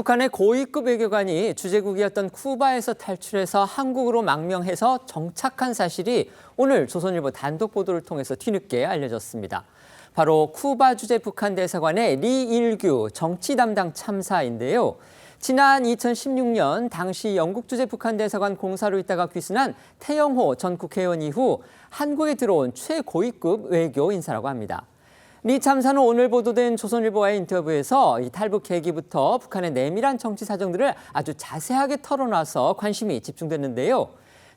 북한의 고위급 외교관이 주재국이었던 쿠바에서 탈출해서 한국으로 망명해서 정착한 사실이 오늘 조선일보 단독 보도를 통해서 뒤늦게 알려졌습니다. 바로 쿠바 주재 북한 대사관의 리일규 정치 담당 참사인데요. 지난 2016년 당시 영국 주재 북한 대사관 공사로 있다가 귀순한 태영호 전 국회의원 이후 한국에 들어온 최고위급 외교 인사라고 합니다. 리 참사는 오늘 보도된 조선일보와의 인터뷰에서 이 탈북 계기부터 북한의 내밀한 정치 사정들을 아주 자세하게 털어놔서 관심이 집중됐는데요.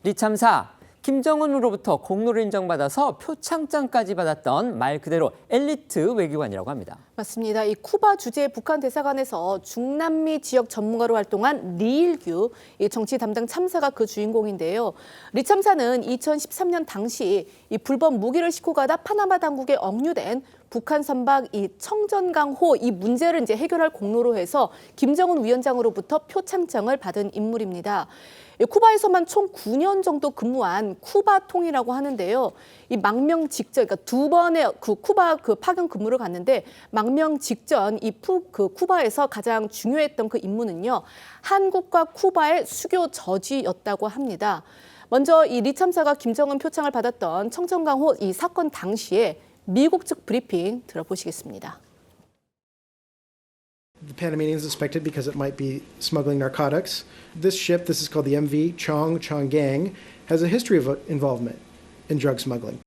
리 참사, 김정은으로부터 공로를 인정받아서 표창장까지 받았던 말 그대로 엘리트 외교관이라고 합니다. 맞습니다. 이 쿠바 주재 북한 대사관에서 중남미 지역 전문가로 활동한 리일규 이 정치 담당 참사가 그 주인공인데요. 리 참사는 2013년 당시 이 불법 무기를 싣고 가다 파나마 당국에 억류된 북한 선박 이 청전강호 이 문제를 이제 해결할 공로로 해서 김정은 위원장으로부터 표창장을 받은 인물입니다. 쿠바에서만 총 9년 정도 근무한 쿠바통이라고 하는데요. 이 망명 직전, 그러니까 두 번의 그 쿠바 그 파견 근무를 갔는데 망명 직전 그 쿠바에서 가장 중요했던 그 임무는요. 한국과 쿠바의 수교 저지였다고 합니다. 먼저 이 리 참사가 김정은 표창을 받았던 청천강호 이 사건 당시에 미국 측 브리핑 들어보시겠습니다. The Panamanians suspected because it might be smuggling narcotics. This ship, this is called the MV Chonggang, has a history of involvement in drug smuggling.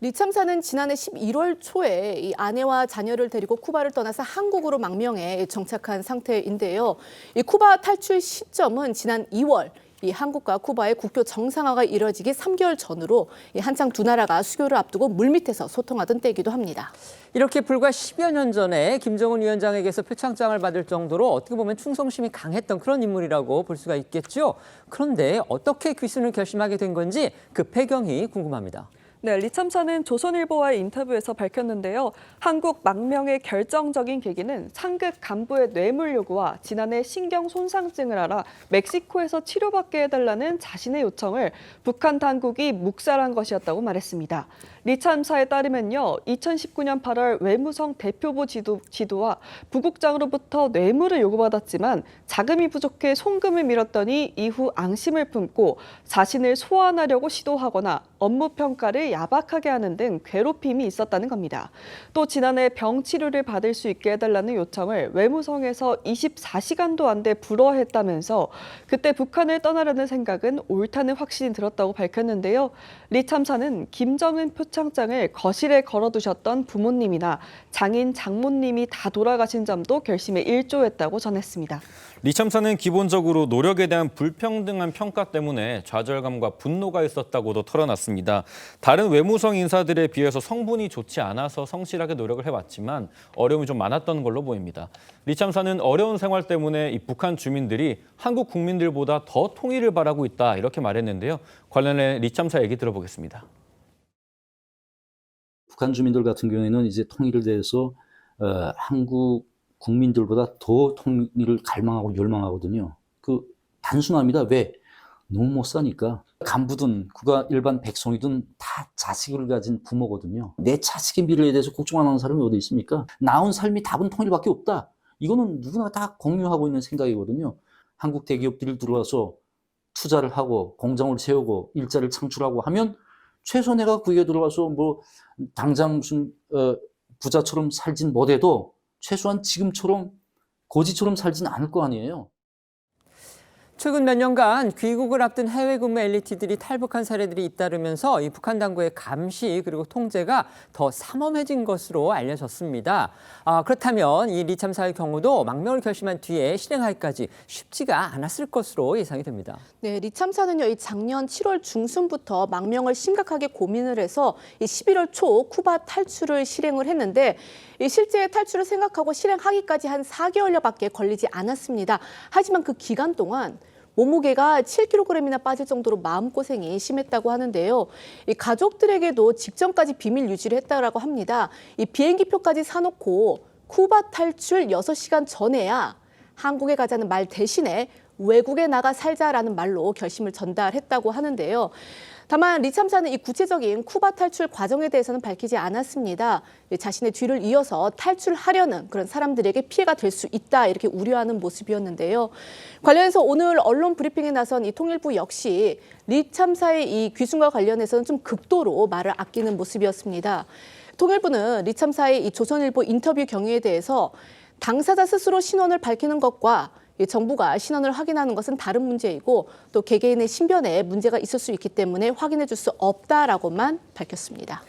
리 참사는 지난해 11월 초에 이 아내와 자녀를 데리고 쿠바를 떠나서 한국으로 망명해 정착한 상태인데요. 이 쿠바 탈출 시점은 지난 2월. 이 한국과 쿠바의 국교 정상화가 이뤄지기 3개월 전으로 한창 두 나라가 수교를 앞두고 물밑에서 소통하던 때이기도 합니다. 이렇게 불과 10여 년 전에 김정은 위원장에게서 표창장을 받을 정도로 어떻게 보면 충성심이 강했던 그런 인물이라고 볼 수가 있겠죠. 그런데 어떻게 귀순을 결심하게 된 건지 그 배경이 궁금합니다. 네, 리 참사는 조선일보와의 인터뷰에서 밝혔는데요. 한국 망명의 결정적인 계기는 상급 간부의 뇌물 요구와 지난해 신경 손상증을 알아 멕시코에서 치료받게 해달라는 자신의 요청을 북한 당국이 묵살한 것이었다고 말했습니다. 리 참사에 따르면요, 2019년 8월 외무성 대표부 지도와 부국장으로부터 뇌물을 요구받았지만 자금이 부족해 송금을 미뤘더니 이후 앙심을 품고 자신을 소환하려고 시도하거나 업무 평가를 야박하게 하는 등 괴롭힘이 있었다는 겁니다. 또 지난해 병 치료를 받을 수 있게 해달라는 요청을 외무성에서 24시간도 안 돼 불허했다면서 그때 북한을 떠나려는 생각은 옳다는 확신이 들었다고 밝혔는데요. 리 참사는 김정은 표창장을 거실에 걸어두셨던 부모님이나 장인, 장모님이 다 돌아가신 점도 결심에 일조했다고 전했습니다. 리 참사는 기본적으로 노력에 대한 불평등한 평가 때문에 좌절감과 분노가 있었다고도 털어놨습니다. 다른 외무성 인사들에 비해서 성분이 좋지 않아서 성실하게 노력을 해왔지만 어려움이 좀 많았던 걸로 보입니다. 리 참사는 어려운 생활 때문에 이 북한 주민들이 한국 국민들보다 더 통일을 바라고 있다 이렇게 말했는데요. 관련해 리 참사 얘기 들어보겠습니다. 북한 주민들 같은 경우에는 이제 통일에 대해서 한국 국민들보다 더 통일을 갈망하고 열망하거든요. 그 단순합니다. 왜? 너무 못 사니까. 간부든 그가 일반 백성이든 다 자식을 가진 부모거든요. 내 자식의 미래에 대해서 걱정 안 하는 사람이 어디 있습니까? 나온 삶이 답은 통일밖에 없다. 이거는 누구나 다 공유하고 있는 생각이거든요. 한국 대기업들이 들어와서 투자를 하고 공장을 세우고 일자리를 창출하고 하면 최소 내가 거기에 들어가서 뭐 당장 무슨 부자처럼 살진 못해도 최소한 지금처럼 고지처럼 살진 않을 거 아니에요. 최근 몇 년간 귀국을 앞둔 해외 근무 엘리트들이 탈북한 사례들이 잇따르면서 이 북한 당국의 감시 그리고 통제가 더 삼엄해진 것으로 알려졌습니다. 그렇다면 이 리 참사의 경우도 망명을 결심한 뒤에 실행하기까지 쉽지가 않았을 것으로 예상이 됩니다. 네, 리 참사는요, 이 작년 7월 중순부터 망명을 심각하게 고민을 해서 이 11월 초 쿠바 탈출을 실행을 했는데 이 실제 탈출을 생각하고 실행하기까지 한 4개월여밖에 걸리지 않았습니다. 하지만 그 기간 동안 몸무게가 7kg이나 빠질 정도로 마음고생이 심했다고 하는데요. 이 가족들에게도 직전까지 비밀 유지를 했다고 합니다. 이 비행기표까지 사놓고 쿠바 탈출 6시간 전에야 한국에 가자는 말 대신에 외국에 나가 살자라는 말로 결심을 전달했다고 하는데요. 다만 리 참사는 이 구체적인 쿠바 탈출 과정에 대해서는 밝히지 않았습니다. 자신의 뒤를 이어서 탈출하려는 그런 사람들에게 피해가 될 수 있다 이렇게 우려하는 모습이었는데요. 관련해서 오늘 언론 브리핑에 나선 이 통일부 역시 리 참사의 이 귀순과 관련해서는 좀 극도로 말을 아끼는 모습이었습니다. 통일부는 리 참사의 이 조선일보 인터뷰 경위에 대해서 당사자 스스로 신원을 밝히는 것과 정부가 신원을 확인하는 것은 다른 문제이고 또 개개인의 신변에 문제가 있을 수 있기 때문에 확인해 줄 수 없다라고만 밝혔습니다.